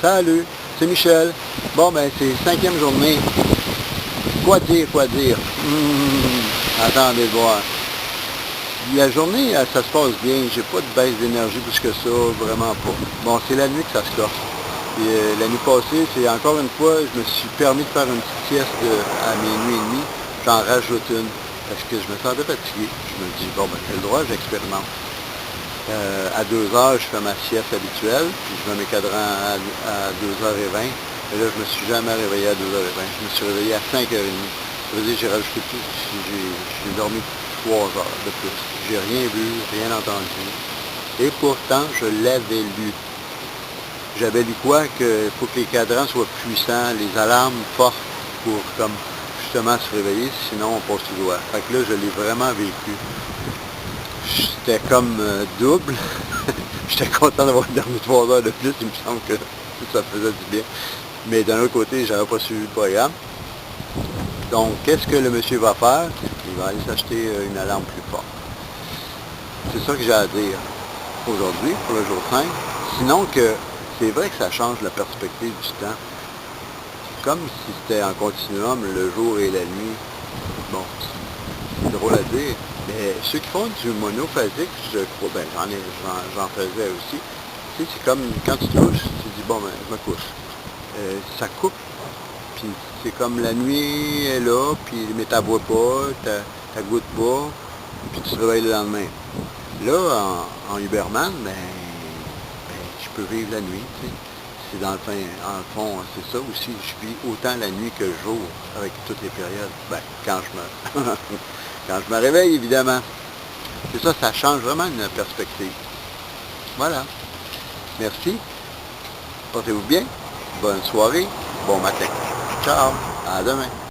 Salut, c'est Michel. Bon, ben, c'est 5e journée. Quoi dire, quoi dire? Attendez de voir. La journée, ça se passe bien. J'ai pas de baisse d'énergie plus que ça, vraiment pas. Bon, c'est la nuit que ça se corse. Puis, la nuit passée, c'est encore une fois, je me suis permis de faire une petite sieste à minuit et demi. J'en rajoute une parce que je me sentais fatigué. Je me dis, bon, ben, j'ai le droit, j'expérimente. À 2 heures, je fais ma sieste habituelle, puis je mets mes cadrans à 2h20. Et là, je me suis jamais réveillé à 2h20. Je me suis réveillé à 5h30. Ça veut dire que j'ai rajouté plus. J'ai dormi 3 heures de plus. J'ai rien vu, rien entendu. Et pourtant, je l'avais lu. J'avais lu quoi? Qu'il faut que les cadrans soient puissants, les alarmes fortes pour comme justement se réveiller, sinon on passe tout droit. Fait que là, je l'ai vraiment vécu. C'était comme double. J'étais content d'avoir dormi 3 heures de plus, il me semble que ça faisait du bien. Mais d'un autre côté, j'avais pas suivi le programme. Donc, qu'est-ce que le monsieur va faire? Il va aller s'acheter une alarme plus forte. C'est ça que j'ai à dire aujourd'hui, pour le jour 5. Sinon que c'est vrai que ça change la perspective du temps. C'est comme si c'était en continuum, le jour et la nuit. Bon, c'est drôle à dire. Mais ceux qui font du monophasique, je crois, ben j'en faisais aussi. Tu sais, c'est comme quand tu te couches, tu te dis, bon, ben, je me couche. Ça coupe, puis c'est comme la nuit est là, puis, mais tu bois pas, tu goûtes pas, puis tu te réveilles le lendemain. Là, en Uberman, ben, je peux vivre la nuit, tu sais. C'est dans le fond, c'est ça aussi, je vis autant la nuit que le jour, avec toutes les périodes. Ben, quand je me réveille, évidemment. C'est ça, ça change vraiment une perspective. Voilà. Merci. Portez-vous bien. Bonne soirée. Bon matin. Ciao. À demain.